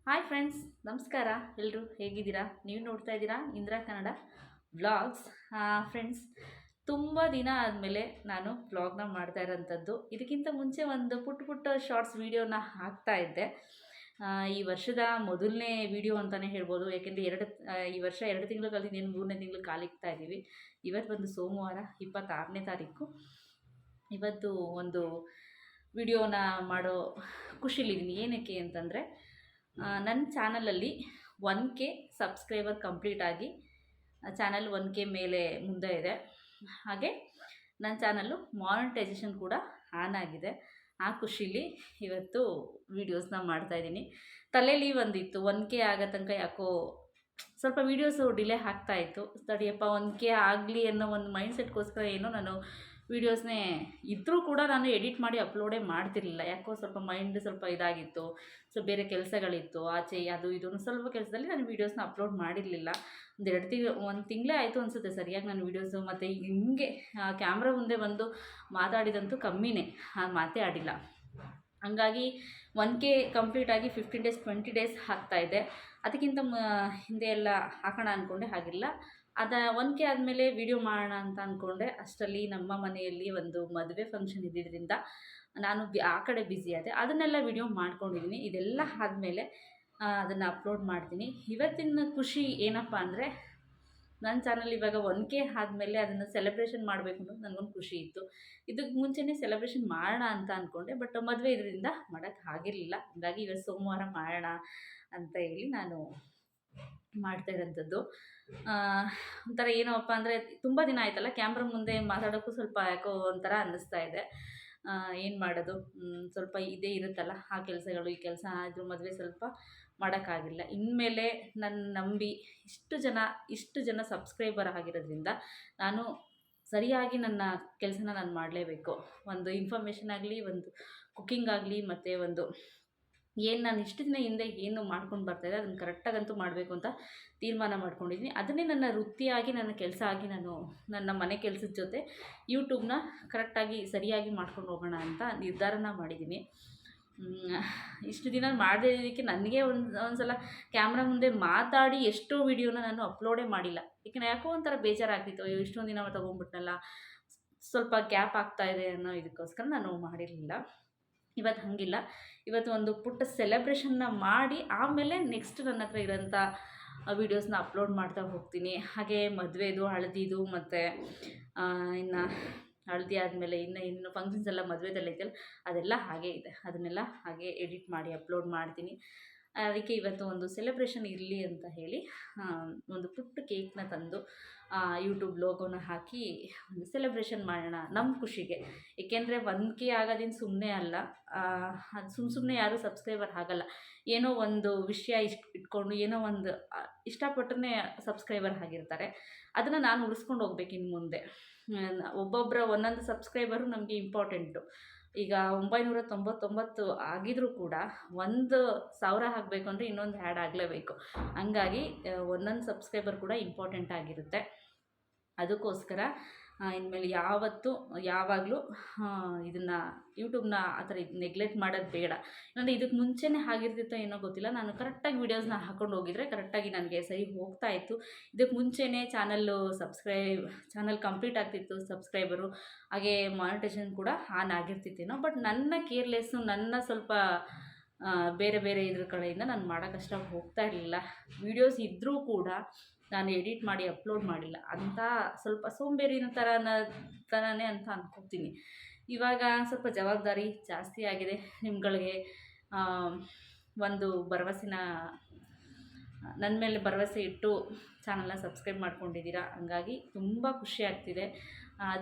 Hi friends, ನಮಸ್ಕಾರ. ಎಲ್ಲರೂ ಹೇಗಿದ್ದೀರಾ? ನೀವು ನೋಡ್ತಾ ಇದ್ದೀರಾ ಇಂದಿರಾ ಕನ್ನಡ ವ್ಲಾಗ್ಸ್. ಫ್ರೆಂಡ್ಸ್, ತುಂಬ ದಿನ ಆದಮೇಲೆ ನಾನು ವ್ಲಾಗ್ನ ಮಾಡ್ತಾ ಇರೋಂಥದ್ದು. ಇದಕ್ಕಿಂತ ಮುಂಚೆ ಒಂದು ಪುಟ್ಟ ಶಾರ್ಟ್ಸ್ ವೀಡಿಯೋನ ಹಾಕ್ತಾ ಇದ್ದೆ. ಈ ವರ್ಷದ ಮೊದಲನೇ ವಿಡಿಯೋ ಅಂತಲೇ ಹೇಳ್ಬೋದು. ಯಾಕೆಂದರೆ ಈ ವರ್ಷ 2 ತಿಂಗಳು ಕಳೆದಿದ್ದೇನೆ, 3ನೇ ತಿಂಗಳು ಕಾಲಿಕ್ತಾ ಇದ್ದೀವಿ. ಇವತ್ತು ಒಂದು ಸೋಮವಾರ, 26ನೇ ತಾರೀಕು. ಇವತ್ತು ಒಂದು ವಿಡಿಯೋನ ಮಾಡೋ ಖುಷಿಲಿದ್ದೀನಿ. ಏನಕ್ಕೆ ಅಂತಂದರೆ, ನನ್ನ ಚಾನಲಲ್ಲಿ 1K ಸಬ್ಸ್ಕ್ರೈಬರ್ ಕಂಪ್ಲೀಟ್ ಆಗಿ ಚಾನಲ್ 1K ಮೇಲೆ ಮುಂದೆ ಇದೆ. ಹಾಗೆ ನನ್ನ ಚಾನಲ್ಲು ಮಾನಿಟೈಸೇಷನ್ ಕೂಡ ಆನ್ ಆಗಿದೆ. ಆ ಖುಷಿಲಿ ಇವತ್ತು ವೀಡಿಯೋಸ್ನ ಮಾಡ್ತಾಯಿದ್ದೀನಿ. ತಲೆಯಲ್ಲಿ ಒಂದಿತ್ತು, 1K ಆಗೋ ತನಕ ಯಾಕೋ ಸ್ವಲ್ಪ ವೀಡಿಯೋಸು ಡಿಲೇ ಆಗ್ತಾಯಿತ್ತು. ತಡಿಯಪ್ಪ 1K ಆಗಲಿ ಅನ್ನೋ ಒಂದು ಮೈಂಡ್ಸೆಟ್ಗೋಸ್ಕರ ಏನೋ ನಾನು ವೀಡಿಯೋಸ್ನೇ ಇದ್ದರೂ ಕೂಡ ನಾನು ಎಡಿಟ್ ಮಾಡಿ ಅಪ್ಲೋಡೇ ಮಾಡ್ತಿರಲಿಲ್ಲ. ಯಾಕೋ ಸ್ವಲ್ಪ ಮೈಂಡ್ ಸ್ವಲ್ಪ ಇದಾಗಿತ್ತು. ಸೊ ಬೇರೆ ಕೆಲಸಗಳಿತ್ತು, ಆಚೆ ಅದು ಇದು ಸ್ವಲ್ಪ ಕೆಲಸದಲ್ಲಿ ನಾನು ವೀಡಿಯೋಸ್ನ ಅಪ್ಲೋಡ್ ಮಾಡಿರಲಿಲ್ಲ. ಒಂದು ತಿಂಗಳೇ ಆಯಿತು ಅನಿಸುತ್ತೆ ಸರಿಯಾಗಿ ನಾನು ವೀಡಿಯೋಸು. ಮತ್ತು ಹಿಂಗೆ ಕ್ಯಾಮ್ರಾ ಮುಂದೆ ಬಂದು ಮಾತಾಡಿದಂತೂ ಕಮ್ಮಿನೇ, ಮಾತೇ ಆಡಿಲ್ಲ. ಹಂಗಾಗಿ 1K ಕಂಪ್ಲೀಟಾಗಿ 15 ಡೇಸ್ 20 ಡೇಸ್ ಆಗ್ತಾಯಿದೆ. ಅದಕ್ಕಿಂತ ಹಿಂದೆ ಎಲ್ಲ ಹಾಕೋಣ ಅಂದ್ಕೊಂಡೆ, ಹಾಗಿಲ್ಲ. 1K ಆದಮೇಲೆ ವೀಡಿಯೋ ಮಾಡೋಣ ಅಂತ ಅಂದ್ಕೊಂಡೆ. ಅಷ್ಟರಲ್ಲಿ ನಮ್ಮ ಮನೆಯಲ್ಲಿ ಒಂದು ಮದುವೆ ಫಂಕ್ಷನ್ ಇದ್ದಿದ್ದರಿಂದ ನಾನು ಆ ಕಡೆ ಬ್ಯುಸಿ ಆದೆ. ಅದನ್ನೆಲ್ಲ ವೀಡಿಯೋ ಮಾಡ್ಕೊಂಡಿದ್ದೀನಿ. ಇದೆಲ್ಲ ಆದಮೇಲೆ ಅದನ್ನು ಅಪ್ಲೋಡ್ ಮಾಡ್ತೀನಿ. ಇವತ್ತಿನ ಖುಷಿ ಏನಪ್ಪ ಅಂದರೆ, ನನ್ನ ಚಾನಲ್ ಇವಾಗ 1K ಆದಮೇಲೆ ಅದನ್ನು ಸೆಲೆಬ್ರೇಷನ್ ಮಾಡಬೇಕು ಅನ್ನೋದು ನನಗೊಂದು ಖುಷಿ ಇತ್ತು. ಇದಕ್ಕೆ ಮುಂಚೆನೇ ಸೆಲೆಬ್ರೇಷನ್ ಮಾಡೋಣ ಅಂತ ಅಂದ್ಕೊಂಡೆ, ಬಟ್ ಮದುವೆ ಇದರಿಂದ ಮಾಡೋಕ್ಕಾಗಿರಲಿಲ್ಲ. ಹಾಗಾಗಿ ಇವತ್ತು ಸೋಮವಾರ ಮಾಡೋಣ ಅಂತ ಹೇಳಿ ನಾನು ಮಾಡ್ತಾ ಇರೋಂಥದ್ದು. ಒಂಥರ ಏನಪ್ಪ ಅಂದರೆ, ತುಂಬ ದಿನ ಆಯ್ತಲ್ಲ ಕ್ಯಾಮ್ರಾ ಮುಂದೆ ಮಾತಾಡೋಕ್ಕೂ ಸ್ವಲ್ಪ ಯಾಕೋ ಒಂಥರ ಅನ್ನಿಸ್ತಾ ಇದೆ. ಏನು ಮಾಡೋದು, ಸ್ವಲ್ಪ ಇದೇ ಇರುತ್ತಲ್ಲ, ಆ ಕೆಲಸಗಳು ಈ ಕೆಲಸ ಆದರೂ ಮದುವೆ ಸ್ವಲ್ಪ ಮಾಡೋಕ್ಕಾಗಿಲ್ಲ. ಇನ್ಮೇಲೆ ನನ್ನ ನಂಬಿ ಇಷ್ಟು ಜನ ಸಬ್ಸ್ಕ್ರೈಬರ್ ಆಗಿರೋದ್ರಿಂದ ನಾನು ಸರಿಯಾಗಿ ನನ್ನ ಕೆಲಸನ ನಾನು ಮಾಡಲೇಬೇಕು. ಒಂದು ಇನ್ಫಾರ್ಮೇಷನ್ ಆಗಲಿ, ಒಂದು ಕುಕ್ಕಿಂಗ್ ಆಗಲಿ, ಮತ್ತು ಒಂದು ಏನು ನಾನು ಇಷ್ಟು ದಿನ ಹಿಂದೆ ಏನು ಮಾಡ್ಕೊಂಡು ಬರ್ತಾಯಿದ್ದೆ ಅದನ್ನು ಕರೆಕ್ಟಾಗಂತೂ ಮಾಡಬೇಕು ಅಂತ ತೀರ್ಮಾನ ಮಾಡ್ಕೊಂಡಿದ್ದೀನಿ. ಅದನ್ನೇ ನನ್ನ ವೃತ್ತಿಯಾಗಿ, ನನ್ನ ಕೆಲಸ ಆಗಿ ನಾನು ನನ್ನ ಮನೆ ಕೆಲಸದ ಜೊತೆ ಯೂಟ್ಯೂಬ್ನ ಕರೆಕ್ಟಾಗಿ ಸರಿಯಾಗಿ ಮಾಡ್ಕೊಂಡು ಹೋಗೋಣ ಅಂತ ನಿರ್ಧಾರನ ಮಾಡಿದ್ದೀನಿ. ಇಷ್ಟು ದಿನ ಮಾಡದೇ ಇರೋದಕ್ಕೆ ನನಗೆ ಒಂದು ಸಲ ಕ್ಯಾಮ್ರಾ ಮುಂದೆ ಮಾತಾಡಿ ಎಷ್ಟೋ ವೀಡಿಯೋನ ನಾನು ಅಪ್ಲೋಡೇ ಮಾಡಿಲ್ಲ. ಯಾಕೆಂದರೆ ಯಾಕೋ ಒಂಥರ ಬೇಜಾರಾಗ್ತಿತ್ತು, ಅಯ್ಯೋ ಇಷ್ಟೊಂದು ದಿನ ತೊಗೊಂಡ್ಬಿಟ್ನಲ್ಲ, ಸ್ವಲ್ಪ ಗ್ಯಾಪ್ ಆಗ್ತಾಯಿದೆ ಅನ್ನೋ ಇದಕ್ಕೋಸ್ಕರ ನಾನು ಮಾಡಿರಲಿಲ್ಲ. ಇವತ್ತು ಹಾಗಿಲ್ಲ. ಇವತ್ತು ಒಂದು ಪುಟ್ಟ ಸೆಲೆಬ್ರೇಷನ್ನ ಮಾಡಿ ಆಮೇಲೆ ನೆಕ್ಸ್ಟ್ ನನ್ನ ಹತ್ರ ಇರೋಂಥ ವೀಡಿಯೋಸ್ನ ಅಪ್ಲೋಡ್ ಮಾಡ್ತಾ ಹೋಗ್ತೀನಿ. ಹಾಗೆ ಮದುವೆದು, ಹಳದಿದು, ಮತ್ತು ಇನ್ನು ಹಳದಿ ಆದಮೇಲೆ ಇನ್ನು ಫಂಕ್ಷನ್ಸ್ ಎಲ್ಲ ಮದುವೆದಲ್ಲೈತಲ್ಲ ಅದೆಲ್ಲ ಹಾಗೇ ಇದೆ. ಅದನ್ನೆಲ್ಲ ಹಾಗೆ ಎಡಿಟ್ ಮಾಡಿ ಅಪ್ಲೋಡ್ ಮಾಡ್ತೀನಿ. ಅದಕ್ಕೆ ಇವತ್ತು ಒಂದು ಸೆಲೆಬ್ರೇಷನ್ ಇರಲಿ ಅಂತ ಹೇಳಿ ಒಂದು ಪುಟ್ಟ ಕೇಕ್ನ ತಂದು ಯೂಟ್ಯೂಬ್ ಲೋಗೋನ ಹಾಕಿ ಒಂದು ಸೆಲೆಬ್ರೇಷನ್ ಮಾಡೋಣ ನಮ್ಮ ಖುಷಿಗೆ. ಏಕೆಂದರೆ 1K ಆಗೋದೇನು ಸುಮ್ಮನೆ ಅಲ್ಲ. ಅದು ಸುಮ್ಮನೆ ಯಾರೂ ಸಬ್ಸ್ಕ್ರೈಬರ್ ಆಗಲ್ಲ. ಏನೋ ಒಂದು ವಿಷಯ ಇಟ್ಕೊಂಡು ಏನೋ ಒಂದು ಇಷ್ಟಪಟ್ಟರೆ ಸಬ್ಸ್ಕ್ರೈಬರ್ ಆಗಿರ್ತಾರೆ. ಅದನ್ನು ನಾನು ಉಳಿಸ್ಕೊಂಡು ಹೋಗ್ಬೇಕು ಇನ್ನು ಮುಂದೆ. ಒಬ್ಬೊಬ್ಬರ ಒಂದೊಂದು ಸಬ್ಸ್ಕ್ರೈಬರು ನಮಗೆ ಇಂಪಾರ್ಟೆಂಟು. ಈಗ 999 ಆಗಿದ್ರೂ ಕೂಡ 1,000 ಆಗಬೇಕು ಅಂದರೆ ಇನ್ನೊಂದು ಆ್ಯಡ್ ಆಗಲೇಬೇಕು. ಹಂಗಾಗಿ ಒಂದೊಂದು ಸಬ್ಸ್ಕ್ರೈಬರ್ ಕೂಡ ಇಂಪಾರ್ಟೆಂಟ್ ಆಗಿರುತ್ತೆ. ಅದಕ್ಕೋಸ್ಕರ ಇನ್ಮೇಲೆ ಯಾವಾಗಲೂ ಇದನ್ನು ಯೂಟ್ಯೂಬ್ನ ಆ ಥರ ನೆಗ್ಲೆಕ್ಟ್ ಮಾಡೋದು ಬೇಡ. ಇಲ್ಲಾಂದರೆ ಇದಕ್ಕೆ ಮುಂಚೆನೇ ಆಗಿರ್ತಿತ್ತೋ ಏನೋ ಗೊತ್ತಿಲ್ಲ, ನಾನು ಕರೆಕ್ಟಾಗಿ ವೀಡಿಯೋಸ್ನ ಹಾಕ್ಕೊಂಡು ಹೋಗಿದ್ರೆ ಕರೆಕ್ಟಾಗಿ ನನಗೆ ಸರಿ ಹೋಗ್ತಾಯಿತ್ತು. ಇದಕ್ಕೆ ಮುಂಚೆನೇ ಚಾನಲ್ ಕಂಪ್ಲೀಟ್ ಆಗ್ತಿತ್ತು ಸಬ್ಸ್ಕ್ರೈಬರು, ಹಾಗೆ ಮಾನಿಟೈಸೇಷನ್ ಕೂಡ ಆನ್ ಆಗಿರ್ತಿತ್ತೇನೋ. ಬಟ್ ನನ್ನ ಕೇರ್ಲೆಸ್ಸು, ನನ್ನ ಸ್ವಲ್ಪ ಬೇರೆ ಇದ್ರ ಕಡೆಯಿಂದ ನಾನು ಮಾಡೋಕ್ಕಷ್ಟ ಹೋಗ್ತಾ ಇರಲಿಲ್ಲ. ವೀಡಿಯೋಸ್ ಇದ್ದರೂ ಕೂಡ ನಾನು ಎಡಿಟ್ ಮಾಡಿ ಅಪ್ಲೋಡ್ ಮಾಡಿಲ್ಲ ಅಂತ ಸ್ವಲ್ಪ ಸೋಂಬೇರಿನ ಥರನೇ ಅಂತ ಅಂದ್ಕೊತೀನಿ. ಇವಾಗ ಸ್ವಲ್ಪ ಜವಾಬ್ದಾರಿ ಜಾಸ್ತಿ ಆಗಿದೆ. ನಿಮ್ಗಳಿಗೆ ಒಂದು ನನ್ನ ಮೇಲೆ ಭರವಸೆ ಇಟ್ಟು ಚಾನಲ್ನ ಸಬ್ಸ್ಕ್ರೈಬ್ ಮಾಡ್ಕೊಂಡಿದ್ದೀರಾ. ಹಂಗಾಗಿ ತುಂಬ ಖುಷಿ ಆಗ್ತಿದೆ.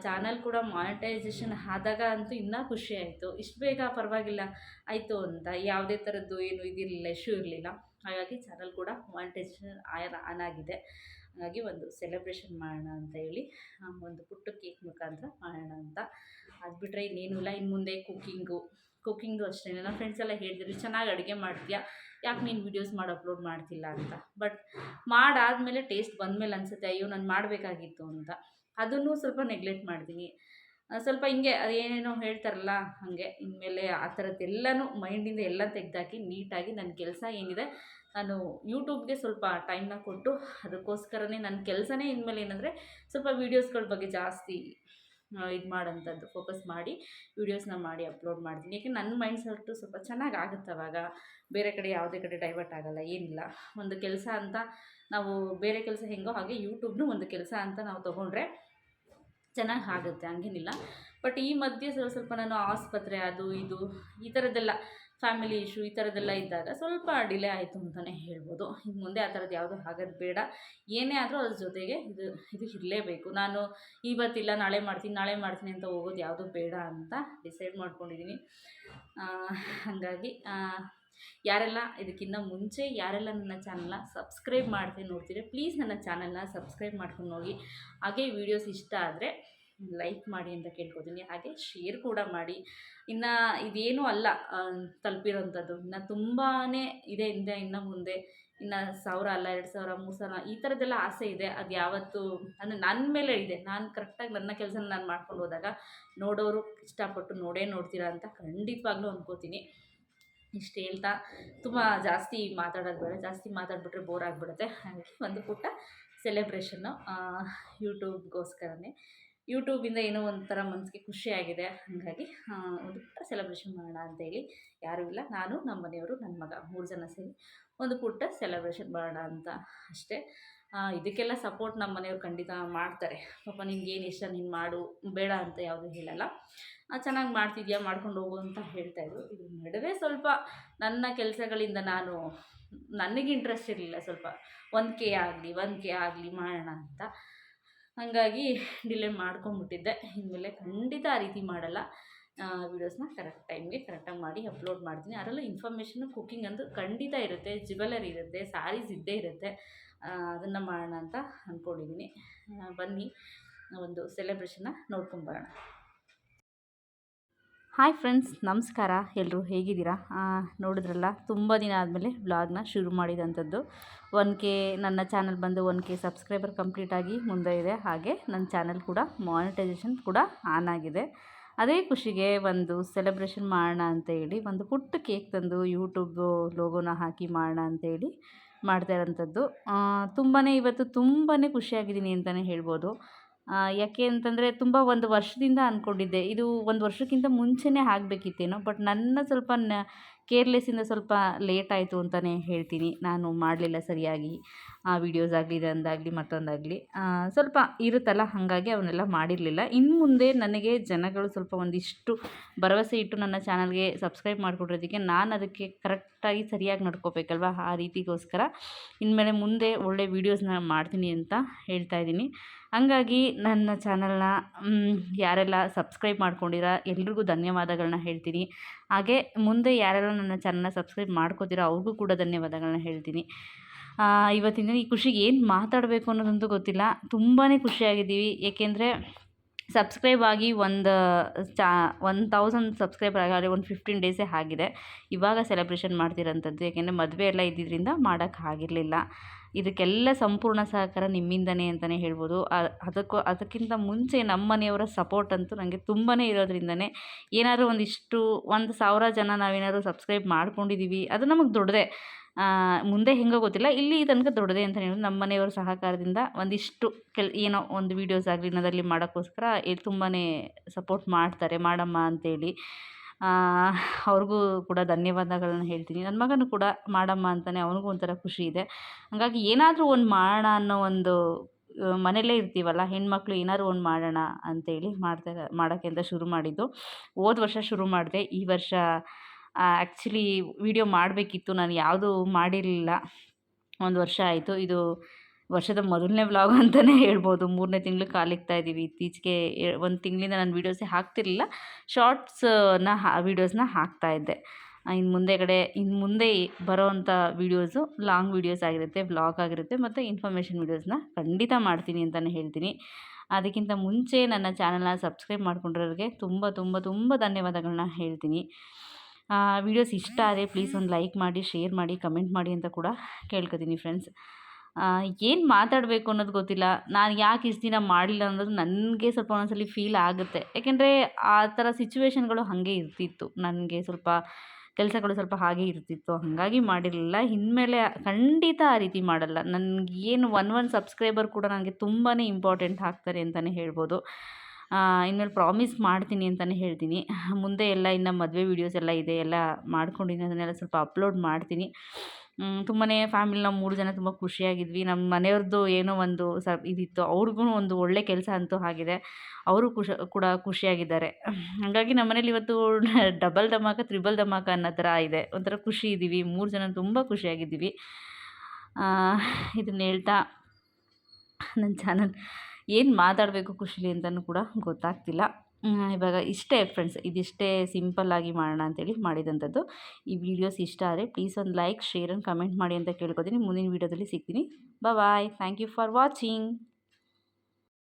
ಚಾನಲ್ ಕೂಡ ಮಾನಿಟೈಸೇಷನ್ ಆದಾಗ ಅಂತೂ ಇನ್ನೂ ಖುಷಿ ಆಯಿತು. ಇಷ್ಟು ಬೇಗ ಪರವಾಗಿಲ್ಲ ಆಯಿತು ಅಂತ ಯಾವುದೇ ಥರದ್ದು ಏನು ಇದಿರಲಿಲ್ಲ, ಇಶ್ಯೂ ಇರಲಿಲ್ಲ. ಹಾಗಾಗಿ ಚಾನಲ್ ಕೂಡ ಮಾನಿಟೈಸೇಷನ್ ಆನ್ ಆಗಿದೆ. ಹಾಗಾಗಿ ಒಂದು ಸೆಲೆಬ್ರೇಷನ್ ಮಾಡೋಣ ಅಂತ ಹೇಳಿ ಒಂದು ಪುಟ್ಟ ಕೇಕ್ ಮುಖಾಂತರ ಮಾಡೋಣ ಅಂತ. ಅದು ಬಿಟ್ಟರೆ ಇನ್ನೇನೂ ಇಲ್ಲ. ಇನ್ನು ಮುಂದೆ ಕುಕ್ಕಿಂಗು ಅಷ್ಟೇ. ನನ್ನ ಫ್ರೆಂಡ್ಸ್ ಎಲ್ಲ ಹೇಳಿದ್ರು, ಚೆನ್ನಾಗಿ ಅಡುಗೆ ಮಾಡ್ತೀಯಾ, ಯಾಕೆ ನೀನು ವೀಡಿಯೋಸ್ ಮಾಡಿ ಅಪ್ಲೋಡ್ ಮಾಡ್ತಿಲ್ಲ ಅಂತ. ಬಟ್ ಮಾಡಾದಮೇಲೆ ಟೇಸ್ಟ್ ಬಂದಮೇಲೆ ಅನಿಸುತ್ತೆ, ಅಯ್ಯೋ ನಾನು ಮಾಡಬೇಕಾಗಿತ್ತು ಅಂತ. ಅದನ್ನು ಸ್ವಲ್ಪ ನೆಗ್ಲೆಕ್ಟ್ ಮಾಡ್ತೀನಿ. ಸ್ವಲ್ಪ ಹಿಂಗೆ ಅದೇನೇನೋ ಹೇಳ್ತಾರಲ್ಲ ಹಾಗೆ ಇನ್ಮೇಲೆ ಆ ಥರದ್ದೆಲ್ಲನೂ ಮೈಂಡಿಂದ ಎಲ್ಲ ತೆಗೆದಾಕಿ ನೀಟಾಗಿ ನನ್ನ ಕೆಲಸ ಏನಿದೆ ನಾನು ಯೂಟ್ಯೂಬ್ಗೆ ಸ್ವಲ್ಪ ಟೈಮ್ನ ಕೊಟ್ಟು ಅದಕ್ಕೋಸ್ಕರನೇ ನನ್ನ ಕೆಲಸನೇ ಇನ್ಮೇಲೆ ಏನಂದರೆ ಸ್ವಲ್ಪ ವೀಡಿಯೋಸ್ಗಳ ಬಗ್ಗೆ ಜಾಸ್ತಿ ಇದು ಮಾಡೋಂಥದ್ದು ಫೋಕಸ್ ಮಾಡಿ ವೀಡಿಯೋಸ್ನ ಮಾಡಿ ಅಪ್ಲೋಡ್ ಮಾಡ್ತೀನಿ. ಯಾಕೆ ನನ್ನ ಮೈಂಡ್ ಸೆಟ್ಟು ಸ್ವಲ್ಪ ಚೆನ್ನಾಗಿ ಆಗುತ್ತೆ ಅವಾಗ. ಬೇರೆ ಕಡೆ ಯಾವುದೇ ಕಡೆ ಡೈವರ್ಟ್ ಆಗೋಲ್ಲ, ಏನಿಲ್ಲ. ಒಂದು ಕೆಲಸ ಅಂತ ನಾವು ಬೇರೆ ಕೆಲಸ ಹೆಂಗೋ ಹಾಗೆ ಯೂಟ್ಯೂಬ್ನು ಒಂದು ಕೆಲಸ ಅಂತ ನಾವು ತೊಗೊಂಡ್ರೆ ಚೆನ್ನಾಗಿ ಆಗುತ್ತೆ, ಹಂಗೇನಿಲ್ಲ. ಬಟ್ ಈ ಮಧ್ಯೆ ಸ್ವಲ್ಪ ನಾನು ಆಸ್ಪತ್ರೆ ಅದು ಇದು ಈ ಥರದ್ದೆಲ್ಲ ಫ್ಯಾಮಿಲಿ ಇಶ್ಯೂ ಈ ಥರದ್ದೆಲ್ಲ ಇದ್ದಾಗ ಸ್ವಲ್ಪ ಡಿಲೇ ಆಯಿತು ಅಂತಲೇ ಹೇಳ್ಬೋದು. ಇನ್ನು ಮುಂದೆ ಆ ಥರದ್ದು ಯಾವುದೂ ಆಗೋದು ಬೇಡ. ಏನೇ ಆದರೂ ಅದ್ರ ಜೊತೆಗೆ ಇದು ಇರಲೇಬೇಕು. ನಾನು ಇವತ್ತಿಲ್ಲ ನಾಳೆ ಮಾಡ್ತೀನಿ ಅಂತ ಹೋಗೋದು ಯಾವುದೂ ಬೇಡ ಅಂತ ಡಿಸೈಡ್ ಮಾಡ್ಕೊಂಡಿದ್ದೀನಿ. ಹಾಗಾಗಿ ಯಾರೆಲ್ಲ ಇದಕ್ಕಿಂತ ಮುಂಚೆ ಯಾರೆಲ್ಲ ನನ್ನ ಚಾನಲ್ನ ಸಬ್ಸ್ಕ್ರೈಬ್ ಮಾಡ್ತೀನಿ ನೋಡ್ತೀರಿ, ಪ್ಲೀಸ್ ನನ್ನ ಚಾನಲ್ನ ಸಬ್ಸ್ಕ್ರೈಬ್ ಮಾಡ್ಕೊಂಡು ಹೋಗಿ. ಹಾಗೆ ವೀಡಿಯೋಸ್ ಇಷ್ಟ ಆದರೆ ಲೈಕ್ ಮಾಡಿ ಅಂತ ಕೇಳ್ಕೊತೀನಿ. ಹಾಗೆ ಶೇರ್ ಕೂಡ ಮಾಡಿ. ಇನ್ನು ಇದೇನೂ ಅಲ್ಲ ತಲುಪಿರೋಂಥದ್ದು, ಇನ್ನು ತುಂಬಾ ಇದೆ ಇನ್ನು ಮುಂದೆ. ಇನ್ನು 1000 ಅಲ್ಲ 2000 3000 ಈ ಥರದ್ದೆಲ್ಲ ಆಸೆ ಇದೆ. ಅದು ಯಾವತ್ತೂ ಅಂದರೆ ನನ್ನ ಮೇಲೆ ಇದೆ. ನಾನು ಕರೆಕ್ಟಾಗಿ ನನ್ನ ಕೆಲಸನ ನಾನು ಮಾಡ್ಕೊಂಡು ಹೋದಾಗ ನೋಡೋರು ಇಷ್ಟಪಟ್ಟು ನೋಡ್ತೀರಾ ಅಂತ ಖಂಡಿತವಾಗ್ಲೂ ಅಂದ್ಕೋತೀನಿ. ಇಷ್ಟು ಹೇಳ್ತಾ ತುಂಬ ಜಾಸ್ತಿ ಮಾತಾಡೋದು ಬೇಡ, ಜಾಸ್ತಿ ಮಾತಾಡ್ಬಿಟ್ರೆ ಬೋರ್ ಆಗಿಬಿಡುತ್ತೆ. ಹಾಗಾಗಿ ಒಂದು ಪುಟ್ಟ ಸೆಲೆಬ್ರೇಷನ್ನು ಯೂಟ್ಯೂಬ್ಗೋಸ್ಕರನೇ. ಯೂಟ್ಯೂಬಿಂದ ಏನೋ ಒಂಥರ ಮನಸ್ಸಿಗೆ ಖುಷಿಯಾಗಿದೆ. ಹಾಗಾಗಿ ಒಂದು ಪುಟ್ಟ ಸೆಲೆಬ್ರೇಷನ್ ಮಾಡೋಣ ಅಂತೇಳಿ, ಯಾರೂ ಇಲ್ಲ, ನಾನು ನಮ್ಮ ಮನೆಯವರು ನನ್ನ ಮಗ 3 ಜನ ಸೇರಿ ಒಂದು ಪುಟ್ಟ ಸೆಲೆಬ್ರೇಷನ್ ಮಾಡೋಣ ಅಂತ ಅಷ್ಟೇ. ಇದಕ್ಕೆಲ್ಲ ಸಪೋರ್ಟ್ ನಮ್ಮ ಮನೆಯವ್ರು ಖಂಡಿತ ಮಾಡ್ತಾರೆ. ಪಾಪ ನಿನ್ಗೇನು ಇಷ್ಟ ನೀನು ಮಾಡು, ಬೇಡ ಅಂತ ಯಾವುದೂ ಹೇಳಲ್ಲ. ಚೆನ್ನಾಗಿ ಮಾಡ್ತಿದ್ಯಾ ಮಾಡ್ಕೊಂಡು ಹೋಗು ಅಂತ ಹೇಳ್ತಾಯಿದ್ರು. ಇದ್ರ ನಡುವೆ ಸ್ವಲ್ಪ ನನ್ನ ಕೆಲಸಗಳಿಂದ ನನಗೆ ಇಂಟ್ರೆಸ್ಟ್ ಇರಲಿಲ್ಲ. ಸ್ವಲ್ಪ 1K ಆಗಲಿ ಮಾಡೋಣ ಅಂತ. ಹಾಗಾಗಿ ಡಿಲೇ ಮಾಡ್ಕೊಂಬಿಟ್ಟಿದ್ದೆ. ಇನ್ಮೇಲೆ ಖಂಡಿತ ಆ ರೀತಿ ಮಾಡಲ್ಲ. ವೀಡಿಯೋಸ್ನ ಕರೆಕ್ಟ್ ಟೈಮ್ಗೆ ಕರೆಕ್ಟಾಗಿ ಮಾಡಿ ಅಪ್ಲೋಡ್ ಮಾಡ್ತೀನಿ. ಅದರಲ್ಲೂ ಇನ್ಫಾರ್ಮೇಷನು ಕುಕ್ಕಿಂಗ್ ಅಂತೂ ಖಂಡಿತ ಇರುತ್ತೆ, ಜ್ಯುವೆಲರಿ ಇರುತ್ತೆ, ಸ್ಯಾರೀಸ್ ಇದ್ದೇ ಇರುತ್ತೆ. ಅದನ್ನು ಮಾಡೋಣ ಅಂತ ಅಂದ್ಕೊಂಡಿದ್ದೀನಿ. ಬನ್ನಿ ಒಂದು ಸೆಲೆಬ್ರೇಷನ್ನ ನೋಡ್ಕೊಂಬರೋಣ. ಹಾಯ್ ಫ್ರೆಂಡ್ಸ್, ನಮಸ್ಕಾರ. ಎಲ್ಲರೂ ಹೇಗಿದ್ದೀರಾ? ನೋಡಿದ್ರಲ್ಲ, ತುಂಬ ದಿನ ಆದಮೇಲೆ ವ್ಲಾಗ್ನ ಶುರು ಮಾಡಿದಂಥದ್ದು. 1K ನನ್ನ ಚಾನಲ್ ಬಂದು 1K ಸಬ್ಸ್ಕ್ರೈಬರ್ ಕಂಪ್ಲೀಟಾಗಿ ಮುಂದೆ ಇದೆ. ಹಾಗೆ ನನ್ನ ಚಾನಲ್ ಕೂಡ ಮಾನಿಟೈಸೇಷನ್ ಕೂಡ ಆನ್ ಆಗಿದೆ. ಅದೇ ಖುಷಿಗೆ ಒಂದು ಸೆಲೆಬ್ರೇಷನ್ ಮಾಡೋಣ ಅಂತೇಳಿ ಒಂದು ಪುಟ್ಟ ಕೇಕ್ ತಂದು ಯೂಟ್ಯೂಬ್ ಲೋಗೋನ ಹಾಕಿ ಮಾಡೋಣ ಅಂತೇಳಿ ಮಾಡ್ತಾ ಇರೋಂಥದ್ದು. ಇವತ್ತು ತುಂಬಾ ಖುಷಿಯಾಗಿದ್ದೀನಿ ಅಂತಲೇ ಹೇಳ್ಬೋದು. ಯಾಕೆ ಅಂತಂದರೆ ಒಂದು ವರ್ಷದಿಂದ ಅಂದ್ಕೊಂಡಿದ್ದೆ, ಇದು 1 ವರ್ಷಕ್ಕಿಂತ ಮುಂಚೆನೇ ಆಗಬೇಕಿತ್ತೇನೋ. ಬಟ್ ನನ್ನ ಸ್ವಲ್ಪ ಕೇರ್ಲೆಸ್ಸಿಂದ ಸ್ವಲ್ಪ ಲೇಟ್ ಆಯಿತು ಅಂತಲೇ ಹೇಳ್ತೀನಿ. ನಾನು ಮಾಡಲಿಲ್ಲ ಸರಿಯಾಗಿ ವೀಡಿಯೋಸ್ ಆಗಲಿ, ಇದೊಂದಾಗಲಿ ಮತ್ತೊಂದಾಗಲಿ ಸ್ವಲ್ಪ ಇರುತ್ತಲ್ಲ, ಹಾಗಾಗಿ ಅವನ್ನೆಲ್ಲ ಮಾಡಿರಲಿಲ್ಲ. ಇನ್ನು ಮುಂದೆ ನನಗೆ ಜನಗಳು ಸ್ವಲ್ಪ ಒಂದಿಷ್ಟು ಭರವಸೆ ಇಟ್ಟು ನನ್ನ ಚಾನಲ್ಗೆ ಸಬ್ಸ್ಕ್ರೈಬ್ ಮಾಡಿಕೊಟ್ಟಿರೋದಕ್ಕೆ ನಾನು ಅದಕ್ಕೆ ಕರೆಕ್ಟಾಗಿ ಸರಿಯಾಗಿ ನಡ್ಕೋಬೇಕಲ್ವ. ಆ ರೀತಿಗೋಸ್ಕರ ಇನ್ಮೇಲೆ ಮುಂದೆ ಒಳ್ಳೆ ವೀಡಿಯೋಸ್ನ ಮಾಡ್ತೀನಿ ಅಂತ ಹೇಳ್ತಾಯಿದ್ದೀನಿ. ಹಂಗಾಗಿ ನನ್ನ ಚಾನಲ್ನ ಯಾರೆಲ್ಲ ಸಬ್ಸ್ಕ್ರೈಬ್ ಮಾಡ್ಕೊಂಡಿರೋ ಎಲ್ರಿಗೂ ಧನ್ಯವಾದಗಳನ್ನ ಹೇಳ್ತೀನಿ. ಹಾಗೆ ಮುಂದೆ ಯಾರೆಲ್ಲ ನನ್ನ ಚಾನಲ್ನ ಸಬ್ಸ್ಕ್ರೈಬ್ ಮಾಡ್ಕೋತೀರೋ ಅವ್ರಿಗೂ ಕೂಡ ಧನ್ಯವಾದಗಳನ್ನ ಹೇಳ್ತೀನಿ. ಇವತ್ತಿನ ದಿನ ಈ ಖುಷಿಗೆ ಏನು ಮಾತಾಡಬೇಕು ಅನ್ನೋದಂತೂ ಗೊತ್ತಿಲ್ಲ. ತುಂಬಾ ಖುಷಿಯಾಗಿದ್ದೀವಿ. ಏಕೆಂದರೆ ಸಬ್ಸ್ಕ್ರೈಬ್ ಆಗಿ 1000 ಸಬ್ಸ್ಕ್ರೈಬರ್ ಆಗಿ ಒಂದು 15 ಡೇಸೇ ಆಗಿದೆ. ಇವಾಗ ಸೆಲೆಬ್ರೇಷನ್ ಮಾಡ್ತಿರೋಂಥದ್ದು. ಏಕೆಂದರೆ ಮದುವೆ ಎಲ್ಲ ಇದ್ದಿದ್ದರಿಂದ ಮಾಡೋಕ್ಕಾಗಿರಲಿಲ್ಲ. ಇದಕ್ಕೆಲ್ಲ ಸಂಪೂರ್ಣ ಸಹಕಾರ ನಿಮ್ಮಿಂದನೇ ಅಂತಲೇ ಹೇಳ್ಬೋದು. ಅದಕ್ಕಿಂತ ಮುಂಚೆ ನಮ್ಮ ಮನೆಯವರ ಸಪೋರ್ಟ್ ಅಂತೂ ನನಗೆ ತುಂಬಾ ಇರೋದ್ರಿಂದನೇ ಏನಾದರೂ 1,000 ಜನ ನಾವೇನಾದರೂ ಸಬ್ಸ್ಕ್ರೈಬ್ ಮಾಡ್ಕೊಂಡಿದ್ದೀವಿ, ಅದು ನಮಗೆ ದೊಡ್ಡದೇ. ಮುಂದೆ ಹೆಂಗೋ ಗೊತ್ತಿಲ್ಲ, ಇಲ್ಲಿ ತನಕ ದೊಡ್ಡದೇ ಅಂತ ಹೇಳೋದು. ನಮ್ಮ ಮನೆಯವರ ಸಹಕಾರದಿಂದ ಒಂದಿಷ್ಟು ಏನೋ ಒಂದು ವೀಡಿಯೋಸ್ ಆಗಲಿ ಇನ್ನೋದಲ್ಲಿ ಮಾಡೋಕ್ಕೋಸ್ಕರ ತುಂಬಾ ಸಪೋರ್ಟ್ ಮಾಡ್ತಾರೆ, ಮಾಡಮ್ಮ ಅಂತೇಳಿ. ಅವ್ರಿಗೂ ಕೂಡ ಧನ್ಯವಾದಗಳನ್ನ ಹೇಳ್ತೀನಿ. ನನ್ನ ಮಗನೂ ಕೂಡ ಮಾಡಮ್ಮ ಅಂತಲೇ ಅವನಿಗೂ ಒಂಥರ ಖುಷಿ ಇದೆ. ಹಾಗಾಗಿ ಏನಾದರೂ ಒಂದು ಮಾಡೋಣ ಅನ್ನೋ ಒಂದು ಮನೆಯಲ್ಲೇ ಇರ್ತೀವಲ್ಲ ಹೆಣ್ಮಕ್ಳು, ಏನಾದ್ರು ಒಂದು ಮಾಡೋಣ ಅಂತೇಳಿ ಮಾಡೋಕ್ಕೆ ಅಂತ ಶುರು ಮಾಡಿದ್ದು. ಹೋದ ವರ್ಷ ಶುರು ಮಾಡಿದೆ. ಈ ವರ್ಷ ಆ್ಯಕ್ಚುಲಿ ವಿಡಿಯೋ ಮಾಡಬೇಕಿತ್ತು, ನಾನು ಯಾವುದೂ ಮಾಡಿರಲಿಲ್ಲ. 1 ವರ್ಷ ಆಯಿತು. ಇದು ವರ್ಷದ ಮೊದಲನೇ ವ್ಲಾಗ್ ಅಂತಲೇ ಹೇಳ್ಬೋದು. 3ನೇ ತಿಂಗಳು ಕಾಲಿಗ್ತಾ ಇದ್ದೀವಿ. ಇತ್ತೀಚೆಗೆ 1 ತಿಂಗಳಿಂದ ನಾನು ವೀಡಿಯೋಸೇ ಹಾಕ್ತಿರಲಿಲ್ಲ, ವೀಡಿಯೋಸ್ನ ಹಾಕ್ತಾಯಿದ್ದೆ. ಇನ್ನು ಮುಂದೆ ಬರೋವಂಥ ವೀಡಿಯೋಸು ಲಾಂಗ್ ವೀಡಿಯೋಸ್ ಆಗಿರುತ್ತೆ, ವ್ಲಾಗ್ ಆಗಿರುತ್ತೆ, ಮತ್ತು ಇನ್ಫಾರ್ಮೇಷನ್ ವೀಡಿಯೋಸ್ನ ಖಂಡಿತ ಮಾಡ್ತೀನಿ ಅಂತಲೇ ಹೇಳ್ತೀನಿ. ಅದಕ್ಕಿಂತ ಮುಂಚೆ ನನ್ನ ಚಾನಲ್ನ ಸಬ್ಸ್ಕ್ರೈಬ್ ಮಾಡ್ಕೊಂಡಿರೋರಿಗೆ ತುಂಬ ತುಂಬ ತುಂಬ ಧನ್ಯವಾದಗಳನ್ನ ಹೇಳ್ತೀನಿ. ವೀಡಿಯೋಸ್ ಇಷ್ಟ ಆದರೆ ಪ್ಲೀಸ್ ಒಂದು ಲೈಕ್ ಮಾಡಿ, ಶೇರ್ ಮಾಡಿ, ಕಮೆಂಟ್ ಮಾಡಿ ಅಂತ ಕೂಡ ಕೇಳ್ಕೊತೀನಿ ಫ್ರೆಂಡ್ಸ್. ಏನು ಮಾತಾಡಬೇಕು ಅನ್ನೋದು ಗೊತ್ತಿಲ್ಲ. ನಾನು ಯಾಕೆ ಇಷ್ಟು ದಿನ ಮಾಡಲಿಲ್ಲ ಅನ್ನೋದು ನನಗೆ ಸ್ವಲ್ಪ ಒಂದೊಂದ್ಸಲಿ ಫೀಲ್ ಆಗುತ್ತೆ. ಯಾಕೆಂದರೆ ಆ ಥರ ಸಿಚುವೇಶನ್‌ಗಳು ಹಾಗೆ ಇರ್ತಿತ್ತು. ನನಗೆ ಸ್ವಲ್ಪ ಕೆಲಸಗಳು ಸ್ವಲ್ಪ ಹಾಗೆ ಇರ್ತಿತ್ತು. ಹಾಗಾಗಿ ಮಾಡಿರಲಿಲ್ಲ. ಇನ್ಮೇಲೆ ಖಂಡಿತ ಆ ರೀತಿ ಮಾಡಲ್ಲ. ನನಗೇನು ಒನ್ ಸಬ್ಸ್ಕ್ರೈಬರ್ ಕೂಡ ನನಗೆ ತುಂಬಾ ಇಂಪಾರ್ಟೆಂಟ್ ಆಗ್ತಾರೆ ಅಂತಲೇ ಹೇಳ್ಬೋದು. ಇನ್ಮೇಲೆ ಪ್ರಾಮಿಸ್ ಮಾಡ್ತೀನಿ ಅಂತಲೇ ಹೇಳ್ತೀನಿ. ಮುಂದೆ ಎಲ್ಲ ಇನ್ನು ಮದುವೆ ವೀಡಿಯೋಸ್ ಎಲ್ಲ ಇದೆ. ಎಲ್ಲ ಮಾಡ್ಕೊಂಡಿದ್ದೀನಿ. ಅದನ್ನೆಲ್ಲ ಸ್ವಲ್ಪ ಅಪ್ಲೋಡ್ ಮಾಡ್ತೀನಿ. ತುಂಬಾ ಫ್ಯಾಮಿಲಿ ನಾವು 3 ಜನ ತುಂಬ ಖುಷಿಯಾಗಿದ್ವಿ. ನಮ್ಮ ಮನೆಯವ್ರದ್ದು ಏನೋ ಒಂದು ಇದಿತ್ತು. ಅವ್ರಿಗೂ ಒಂದು ಒಳ್ಳೆ ಕೆಲಸ ಅಂತೂ ಆಗಿದೆ. ಅವರು ಕೂಡ ಖುಷಿಯಾಗಿದ್ದಾರೆ. ಹಾಗಾಗಿ ನಮ್ಮ ಮನೇಲಿ ಇವತ್ತು ಡಬಲ್ ಧಮಾಕ, ತ್ರಿಬಲ್ ಧಮಾಕ ಅನ್ನೋ ಥರ ಇದೆ. ಒಂಥರ ಖುಷಿ ಇದ್ದೀವಿ. 3 ಜನ ತುಂಬ ಖುಷಿಯಾಗಿದ್ದೀವಿ. ಇದನ್ನ ಹೇಳ್ತಾ ನನ್ನ ಚಾನಲ್ ಏನು ಮಾತಾಡಬೇಕು ಖುಷಿಲಿ ಅಂತಲೂ ಕೂಡ ಗೊತ್ತಾಗ್ತಿಲ್ಲ. ಇವಾಗ ಇಷ್ಟೇ ಫ್ರೆಂಡ್ಸ್, ಇದಿಷ್ಟೇ ಸಿಂಪಲ್ಲಾಗಿ ಮಾಡೋಣ ಅಂತೇಳಿ ಮಾಡಿದಂಥದ್ದು. ಈ ವಿಡಿಯೋಸ್ ಇಷ್ಟ ಆದರೆ ಪ್ಲೀಸ್ ಒಂದು ಲೈಕ್, ಶೇರ್ ಆ್ಯಂಡ್ ಕಮೆಂಟ್ ಮಾಡಿ ಅಂತ ಕೇಳ್ಕೊತೀನಿ. ಮುಂದಿನ ವೀಡಿಯೋದಲ್ಲಿ ಸಿಗ್ತೀನಿ. Bye. Thank you for watching.